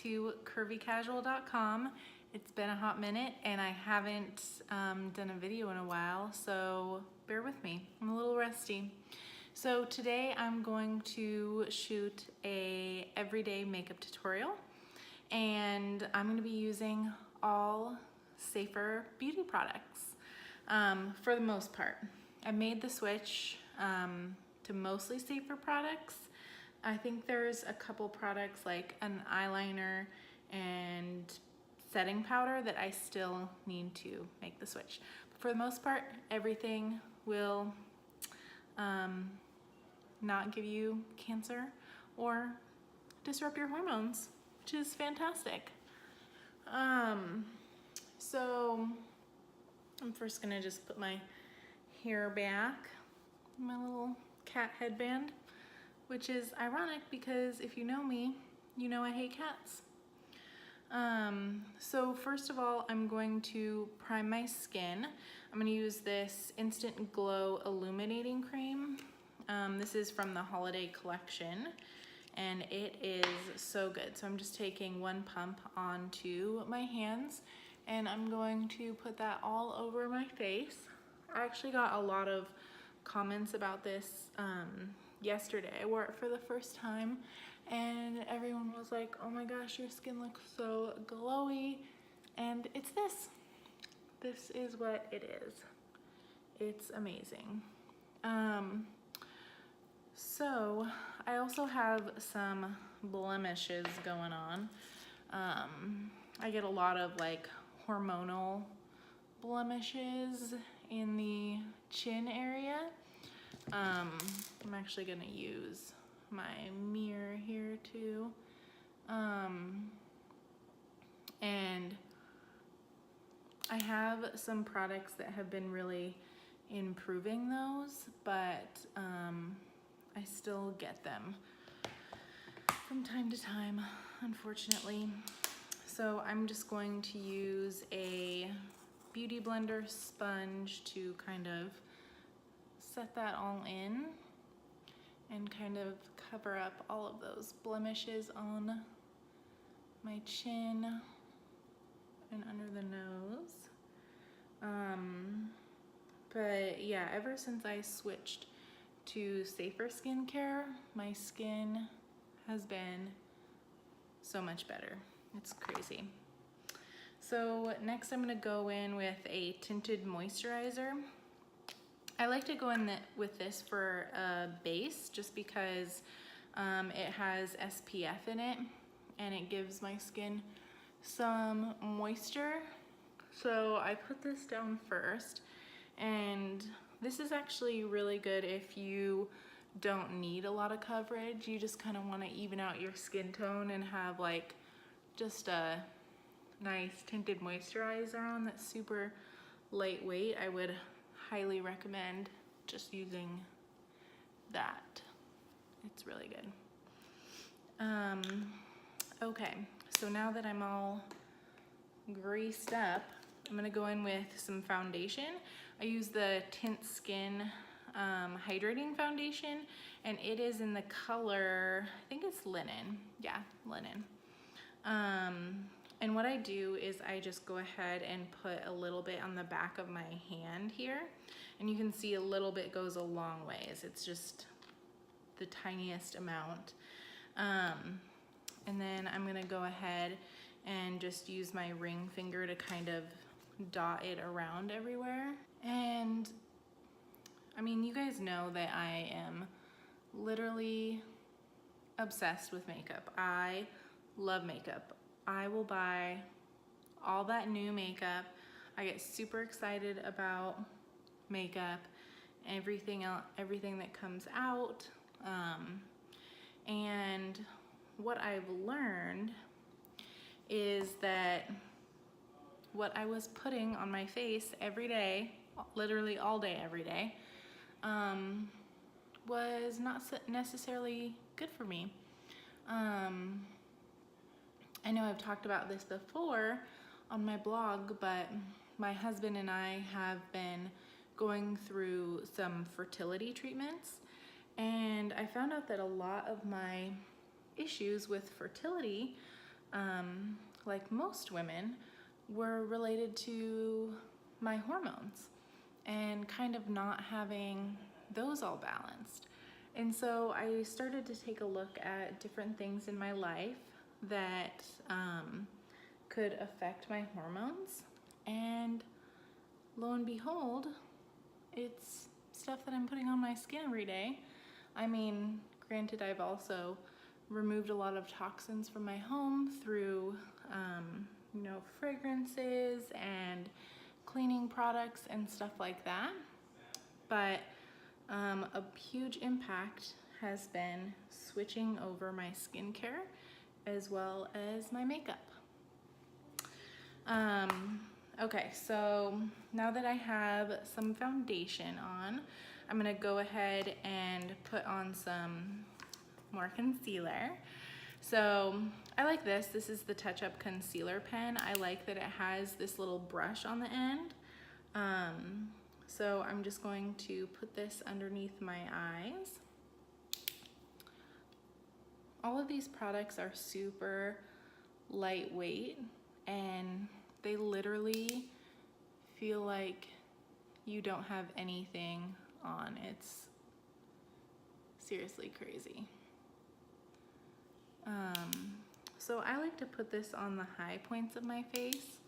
to curvycasual.com. It's been a hot minute and I haven't done a video in a while, so bear with me. I'm a little rusty. So today I'm going to shoot a everyday makeup tutorial, and I'm going to be using all safer beauty products for the most part. I made the switch to mostly safer products. I think there's a couple products like an eyeliner and setting powder that I still need to make the switch. But for the most part, everything will not give you cancer or disrupt your hormones, which is fantastic. So I'm first gonna just put my hair back, my little cat headband, which is ironic because if you know me, you know I hate cats. So first of all, I'm going to prime my skin. I'm going to use this Instant Glow Illuminating Cream. This is from the holiday collection and it is so good. So I'm just taking one pump onto my hands and I'm going to put that all over my face. I actually got a lot of comments about this yesterday. I wore it for the first time and everyone was like, oh my gosh, your skin looks so glowy. And it's this. This is what it is. It's amazing. So I also have some blemishes going on. I get a lot of like hormonal blemishes in the chin area. I'm actually gonna use my mirror here too. And I have some products that have been really improving those, but I still get them from time to time, unfortunately. So I'm just going to use a beauty blender sponge to kind of set that all in and kind of cover up all of those blemishes on my chin and under the nose. But yeah, ever since I switched to safer skincare, my skin has been so much better. It's crazy. So next I'm gonna go in with a tinted moisturizer. I like to go in with this for a base just because it has SPF in it and it gives my skin some moisture. So I put this down first, and this is actually really good if you don't need a lot of coverage. You just kind of want to even out your skin tone and have like just a nice tinted moisturizer on that's super lightweight. I would highly recommend just using that. It's really good. Okay, so now that I'm all greased up, I'm gonna go in with some foundation. I use the Tint Skin Hydrating Foundation, and it is in the color, I think it's Linen. Yeah, Linen. And what I do is I just go ahead and put a little bit on the back of my hand here, and you can see a little bit goes a long ways. It's just the tiniest amount. And then I'm gonna go ahead and just use my ring finger to kind of dot it around everywhere. And I mean, you guys know that I am literally obsessed with makeup. I love makeup. I will buy all that new makeup. I get super excited about makeup, everything else, everything that comes out. And what I've learned is that what I was putting on my face every day, literally all day, every day, was not necessarily good for me. I know I've talked about this before on my blog, but my husband and I have been going through some fertility treatments, and I found out that a lot of my issues with fertility like most women, were related to my hormones and kind of not having those all balanced. And so I started to take a look at different things in my life that could affect my hormones, and lo and behold, it's stuff that I'm putting on my skin every day. I mean, granted, I've also removed a lot of toxins from my home through, you know, fragrances and cleaning products and stuff like that. But a huge impact has been switching over my skincare as well as my makeup. Okay, so now that I have some foundation on, I'm gonna go ahead and put on some more concealer. So I like this. This is the Touchup concealer pen. I like that it has this little brush on the end. So I'm just going to put this underneath my eyes. All of these products are super lightweight and they literally feel like you don't have anything on. It's seriously crazy. So I like to put this on the high points of my face.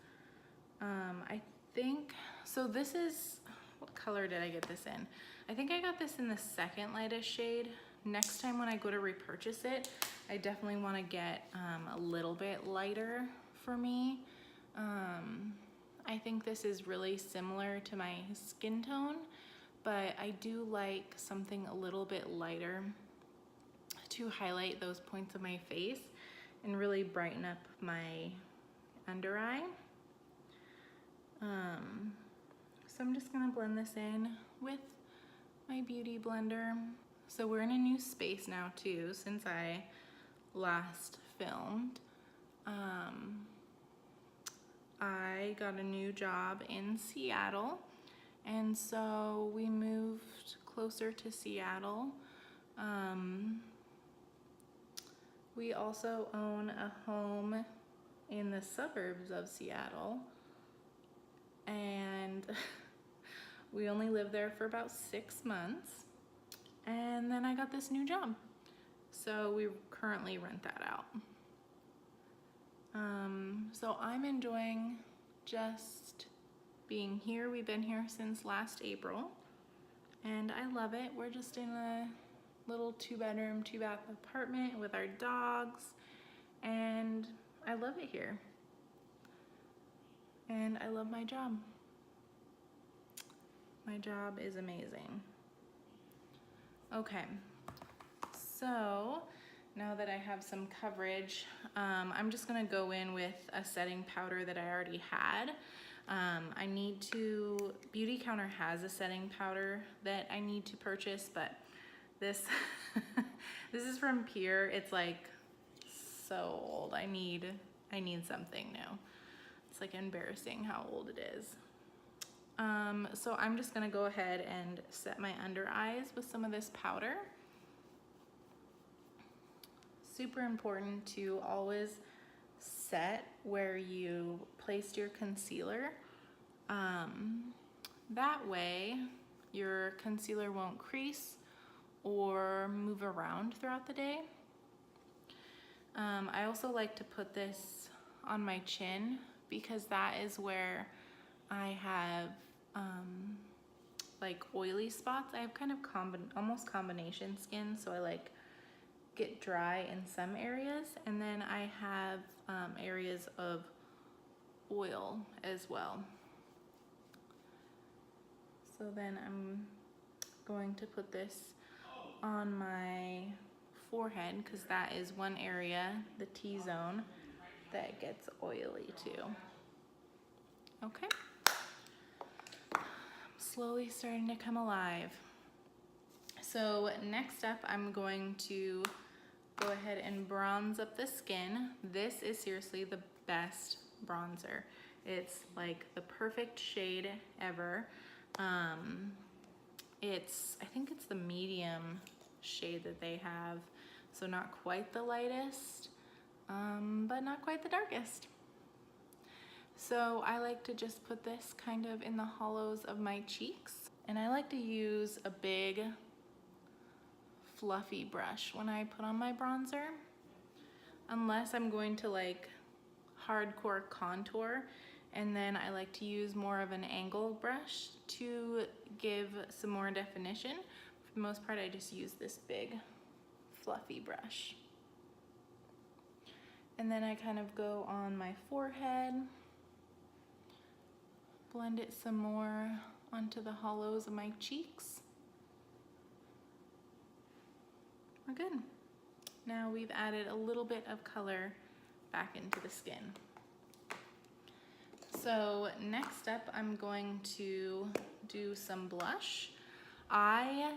I think, so this is, what color did I get this in? I think I got this in the second lightest shade. Next time when I go to repurchase it, I definitely want to get a little bit lighter for me. I think this is really similar to my skin tone, but I do like something a little bit lighter to highlight those points of my face and really brighten up my under eye. So I'm just gonna blend this in with my beauty blender. So we're in a new space now too, since I last filmed. I got a new job in Seattle, and so we moved closer to Seattle. We also own a home in the suburbs of Seattle, and we only lived there for about 6 months, and then I got this new job. So we currently rent that out. So I'm enjoying just being here. We've been here since last April, and I love it. We're just in a little 2-bedroom, 2-bath apartment with our dogs, and I love it here. And I love my job. My job is amazing. Okay, so now that I have some coverage, I'm just gonna go in with a setting powder that I already had. I need to, Beautycounter has a setting powder that I need to purchase, but this, this is from Pure. It's like so old. I need something new. It's like embarrassing how old it is. So I'm just gonna go ahead and set my under eyes with some of this powder. Super important to always set where you placed your concealer. That way your concealer won't crease or move around throughout the day. I also like to put this on my chin because that is where I have like oily spots. I have kind of almost combination skin, so I like get dry in some areas, and then I have areas of oil as well. So then I'm going to put this on my forehead because that is one area, the T-zone, that gets oily too. Okay. I'm slowly starting to come alive. So next up, I'm going to go ahead and bronze up the skin. This is seriously the best bronzer. It's like the perfect shade ever. I think it's the medium shade that they have, so not quite the lightest, but not quite the darkest. So I like to just put this kind of in the hollows of my cheeks. And I like to use a big fluffy brush when I put on my bronzer, unless I'm going to like hardcore contour, and then I like to use more of an angle brush to give some more definition. For the most part, I just use this big fluffy brush. And then I kind of go on my forehead, blend it some more onto the hollows of my cheeks. We're good. Now we've added a little bit of color back into the skin. So next up, I'm going to do some blush. I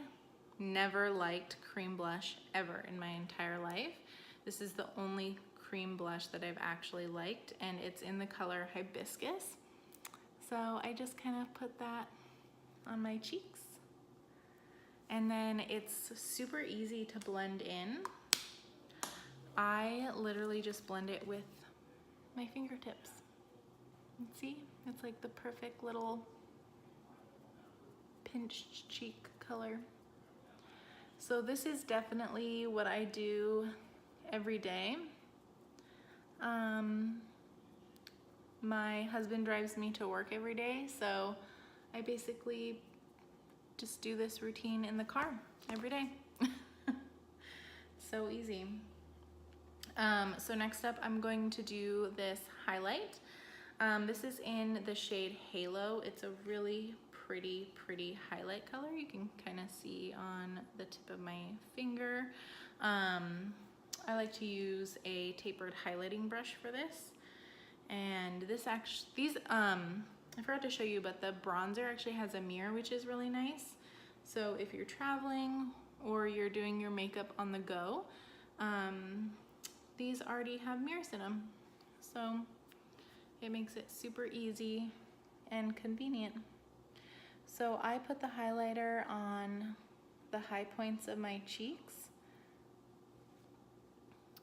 never liked cream blush ever in my entire life. This is the only cream blush that I've actually liked, and it's in the color Hibiscus. So I just kind of put that on my cheeks. And then it's super easy to blend in. I literally just blend it with my fingertips. See, it's like the perfect little pinched cheek color. So this is definitely what I do every day. My husband drives me to work every day, so I basically just do this routine in the car every day. So easy. So next up, I'm going to do this highlight. This is in the shade Halo. It's a really pretty highlight color. You can kind of see on the tip of my finger. I like to use a tapered highlighting brush for this. And this actually, I forgot to show you, but the bronzer actually has a mirror, which is really nice. So if you're traveling or you're doing your makeup on the go, these already have mirrors in them. So it makes it super easy and convenient. So I put the highlighter on the high points of my cheeks.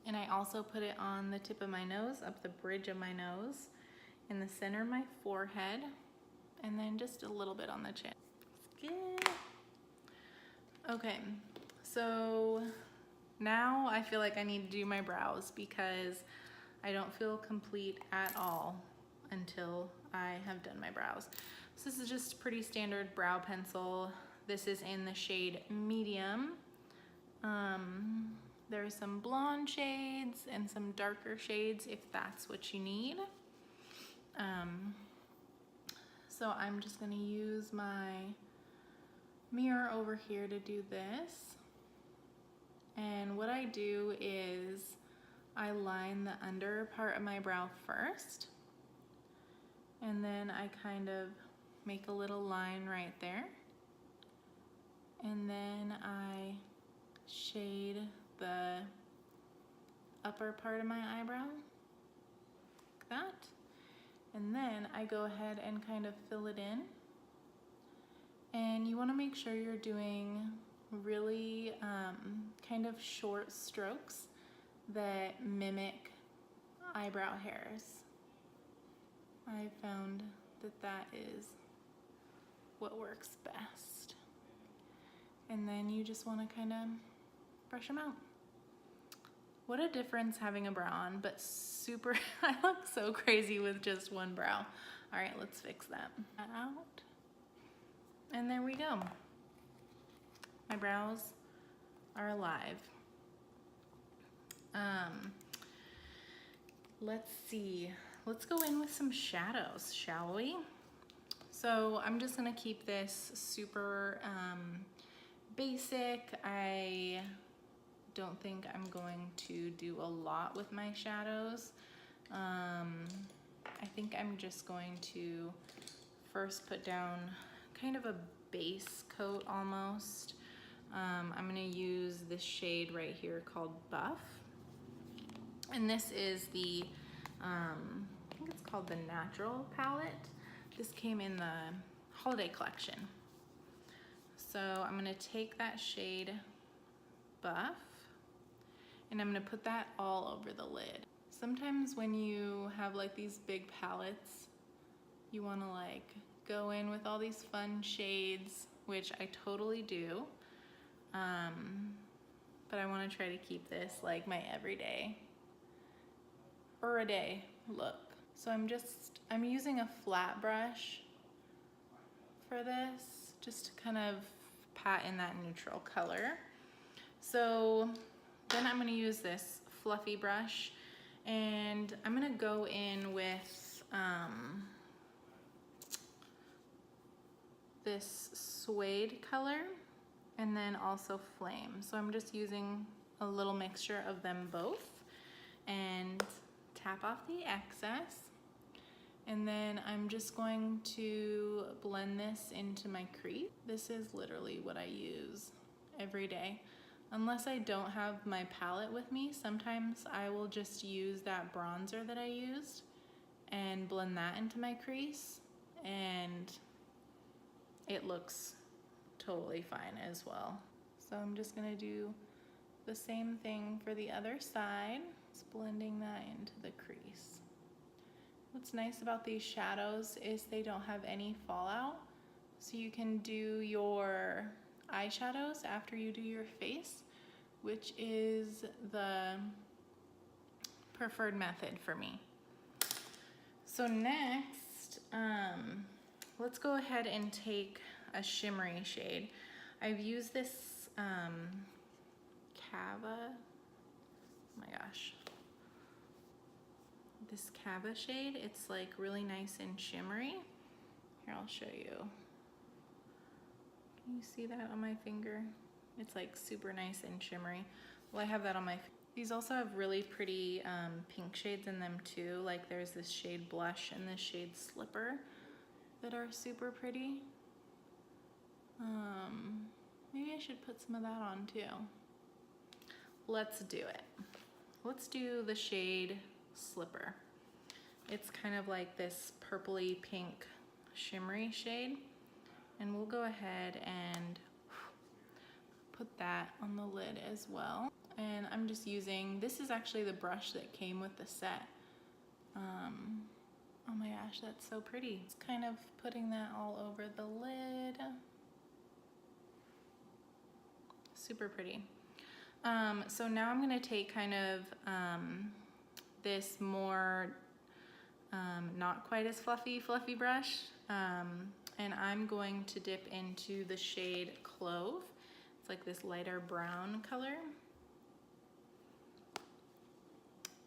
And I also put it on the tip of my nose, up the bridge of my nose, in the center of my forehead, and then just a little bit on the chin. Okay, so now I feel like I need to do my brows because I don't feel complete at all until I have done my brows. So this is just a pretty standard brow pencil. This is in the shade Medium. There's some blonde shades and some darker shades if that's what you need. So I'm just gonna use my mirror over here to do this. And what I do is I line the under part of my brow first, and then I kind of make a little line right there, and then I shade the upper part of my eyebrow like that, and then I go ahead and kind of fill it in. And you want to make sure you're doing really kind of short strokes that mimic eyebrow hairs. I found that that is what works best. And then you just want to kind of brush them out. What a difference having a brow on, but super, I look so crazy with just one brow. All right, let's fix that out. And there we go. My brows are alive. Let's see. Let's go in with some shadows, shall we? So I'm just gonna keep this super basic. I don't think I'm going to do a lot with my shadows. I think I'm just going to first put down kind of a base coat almost. I'm gonna use this shade right here called Buff. And this is the, I think it's called the Natural palette. This came in the holiday collection. So I'm gonna take that shade Buff, and I'm gonna put that all over the lid. Sometimes when you have like these big palettes, you want to like go in with all these fun shades, which I totally do. But I want to try to keep this like my everyday or a day look. So I'm using a flat brush for this, just to kind of pat in that neutral color. So then I'm going to use this fluffy brush, and I'm going to go in with this suede color and then also flame. So I'm just using a little mixture of them both and tap off the excess. And then I'm just going to blend this into my crease. This is literally what I use every day. Unless I don't have my palette with me, sometimes I will just use that bronzer that I used and blend that into my crease, and it looks totally fine as well. So I'm just gonna do the same thing for the other side, just blending that into the crease. What's nice about these shadows is they don't have any fallout, so you can do your eyeshadows after you do your face, which is the preferred method for me. So next, let's go ahead and take a shimmery shade. I've used this Cava, oh my gosh, this Cava shade. It's like really nice and shimmery. Here, I'll show you. Can you see that on my finger? It's like super nice and shimmery. Well, I have that on my, these also have really pretty pink shades in them too. Like there's this shade Blush and this shade Slipper that are super pretty. Maybe I should put some of that on too. Let's do it. Let's do the shade Slipper. It's kind of like this purpley pink shimmery shade. And we'll go ahead and put that on the lid as well. And I'm just using, this is actually the brush that came with the set. Oh my gosh, that's so pretty. It's kind of putting that all over the lid. Super pretty. So now I'm gonna take kind of this more not quite as fluffy brush, and I'm going to dip into the shade Clove. It's like this lighter brown color.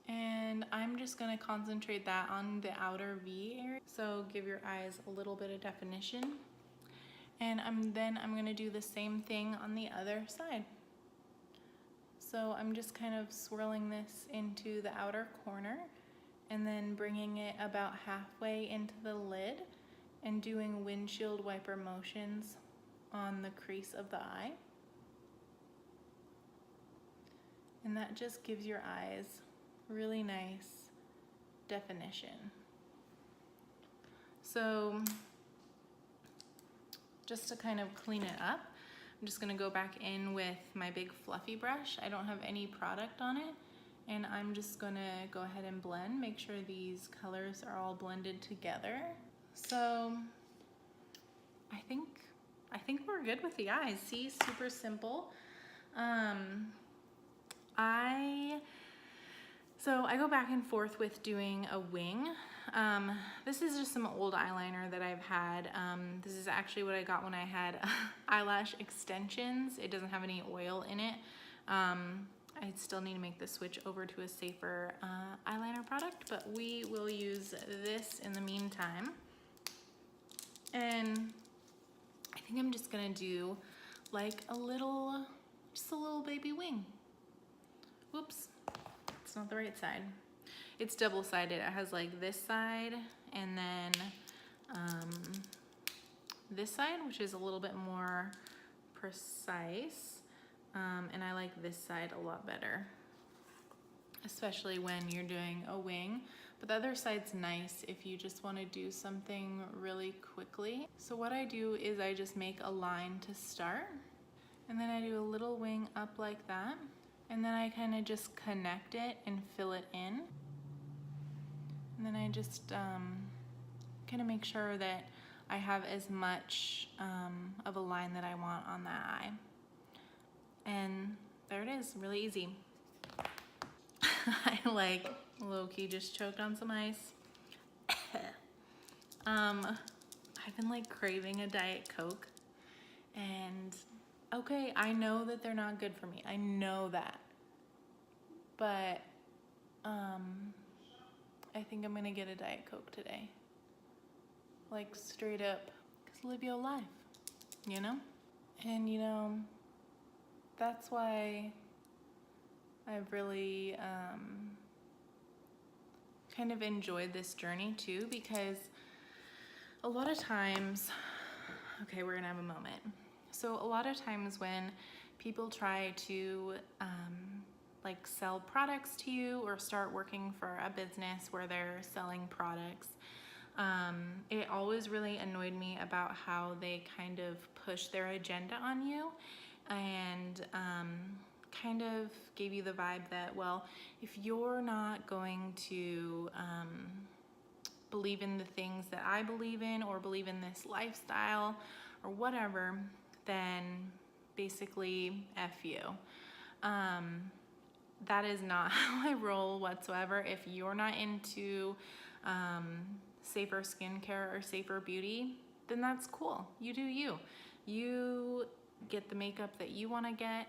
And I'm just gonna concentrate that on the outer V area. So give your eyes a little bit of definition. And then I'm gonna do the same thing on the other side. So I'm just kind of swirling this into the outer corner and then bringing it about halfway into the lid and doing windshield wiper motions on the crease of the eye. And that just gives your eyes really nice definition. So just to kind of clean it up, I'm just gonna go back in with my big fluffy brush. I don't have any product on it, and I'm just gonna go ahead and blend, make sure these colors are all blended together. So I think we're good with the eyes. See, super simple. So I go back and forth with doing a wing. This is just some old eyeliner that I've had. This is actually what I got when I had eyelash extensions. It doesn't have any oil in it. I still need to make the switch over to a safer eyeliner product, but we will use this in the meantime. And I think I'm just gonna do like just a little baby wing. Whoops, it's not the right side. It's double-sided. It has like this side and then this side, which is a little bit more precise. And I like this side a lot better, especially when you're doing a wing. But the other side's nice if you just want to do something really quickly. So what I do is I just make a line to start, and then I do a little wing up like that, and then I kind of just connect it and fill it in. And then I just kind of make sure that I have as much of a line that I want on that eye. And there it is, really easy. I like low-key just choked on some ice. I've been like craving a Diet Coke, and okay, I know that they're not good for me. I know that. But I think I'm gonna get a Diet Coke today. Like straight up, because live your life, you know? And you know, that's why I've really kind of enjoyed this journey too, because a lot of times, okay, we're gonna have a moment. So a lot of times when people try to like sell products to you or start working for a business where they're selling products, it always really annoyed me about how they kind of push their agenda on you and kind of gave you the vibe that, well, if you're not going to believe in the things that I believe in or believe in this lifestyle or whatever, then basically F you. That is not how I roll whatsoever. If you're not into safer skincare or safer beauty, then that's cool. You do you. You get the makeup that you want to get,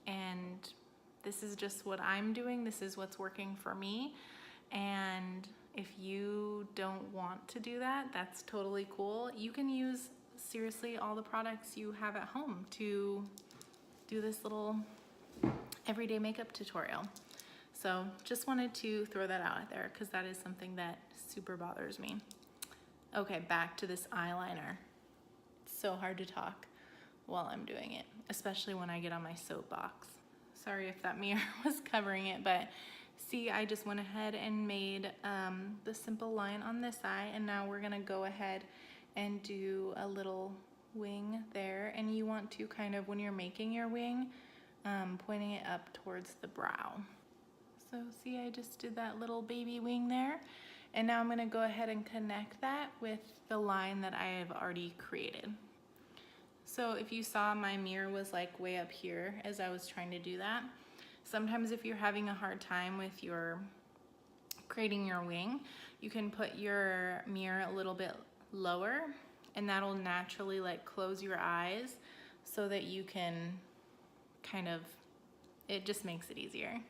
and this is just what I'm doing. This is what's working for me. And if you don't want to do that, that's totally cool. You can use seriously all the products you have at home to do this little everyday makeup tutorial. So just wanted to throw that out there because that is something that super bothers me. Okay, back to this eyeliner. It's so hard to talk while I'm doing it, especially when I get on my soapbox. Sorry if that mirror was covering it, but see, I just went ahead and made the simple line on this eye, and now we're gonna go ahead and do a little wing there. And you want to kind of, when you're making your wing, pointing it up towards the brow. So see, I just did that little baby wing there. And now I'm gonna go ahead and connect that with the line that I have already created. So if you saw, my mirror was like way up here as I was trying to do that. Sometimes if you're having a hard time with your creating your wing, you can put your mirror a little bit lower, and that'll naturally like close your eyes so that you can kind of, it just makes it easier.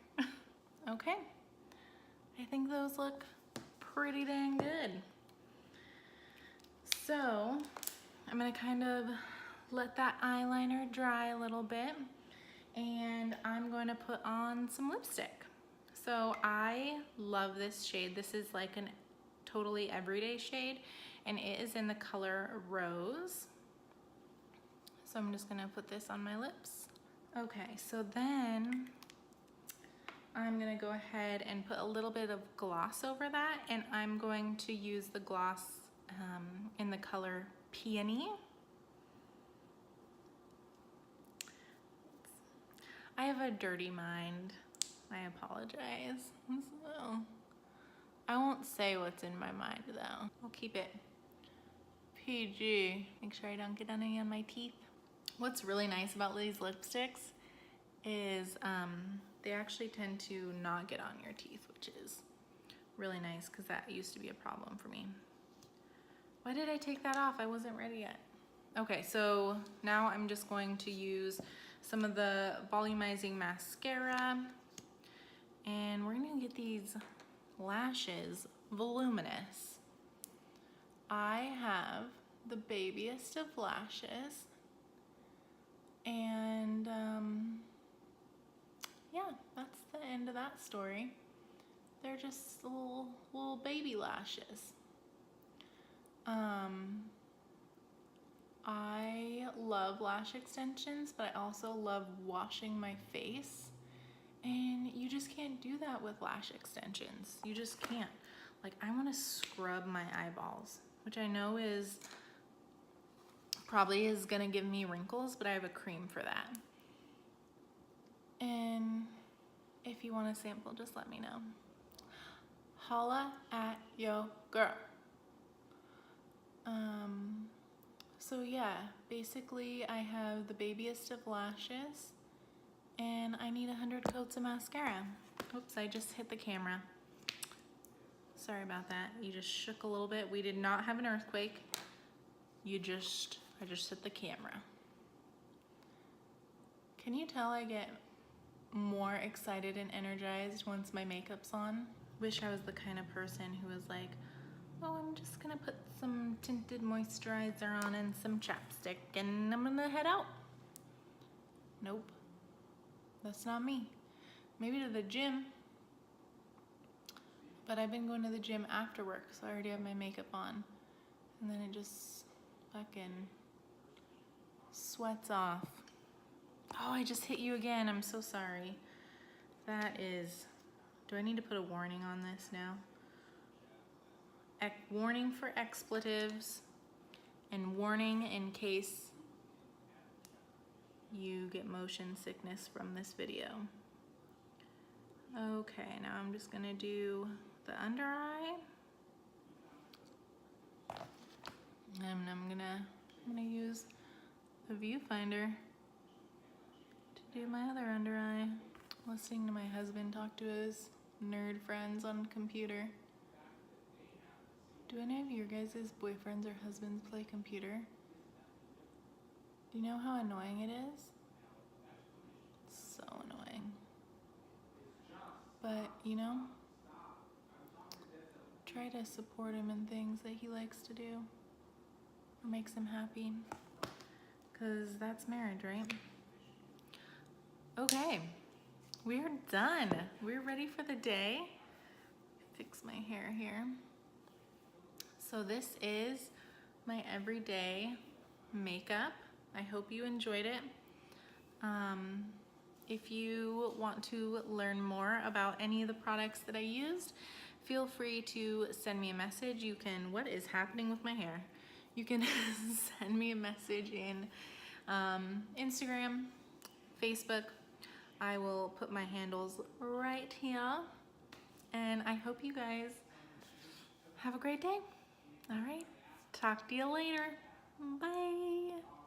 Okay, I think those look pretty dang good. So I'm gonna kind of let that eyeliner dry a little bit, and I'm going to put on some lipstick. So I love this shade. This is like an totally everyday shade, and it is in the color Rose. So I'm just gonna put this on my lips. Okay, so then I'm gonna go ahead and put a little bit of gloss over that, and I'm going to use the gloss in the color Peony. I have a dirty mind. I apologize. So, I won't say what's in my mind though. I'll keep it PG. Make sure I don't get any on my teeth. What's really nice about these lipsticks is they actually tend to not get on your teeth, which is really nice because that used to be a problem for me. Why did I take that off? I wasn't ready yet. Okay, so now I'm just going to use some of the Volumizing Mascara, and we're gonna get these lashes voluminous. I have the babiest of lashes, and yeah, that's the end of that story. They're just little baby lashes. I love lash extensions, but I also love washing my face, and you just can't do that with lash extensions. You just can't. Like, I want to scrub my eyeballs, which I know is probably is gonna give me wrinkles, but I have a cream for that. And if you want a sample, just let me know. holla at yo girl. So yeah, basically I have the babiest of lashes and I need 100 coats of mascara. Oops, I just hit the camera. Sorry about that. You just shook a little bit. We did not have an earthquake. I just hit the camera. Can you tell I get more excited and energized once my makeup's on? Wish I was the kind of person who was like, oh, I'm just gonna put some tinted moisturizer on and some chapstick and I'm gonna head out. Nope, that's not me. Maybe to the gym, but I've been going to the gym after work, so I already have my makeup on. And then it just fucking sweats off. Oh, I just hit you again, I'm so sorry. That is, do I need to put a warning on this now? Warning for expletives and warning in case you get motion sickness from this video. Okay, now I'm just gonna do the under eye. And I'm gonna use the viewfinder to do my other under eye. Listening to my husband talk to his nerd friends on computer. Do any of your guys' boyfriends or husbands play computer? Do you know how annoying it is? It's so annoying. But, you know, try to support him in things that he likes to do or makes him happy, because that's marriage, right? Okay, we're done. We're ready for the day. Fix my hair here. So this is my everyday makeup. I hope you enjoyed it. If you want to learn more about any of the products that I used, feel free to send me a message. You can, what is happening with my hair? You can send me a message in Instagram, Facebook. I will put my handles right here. And I hope you guys have a great day. All right, talk to you later. Bye.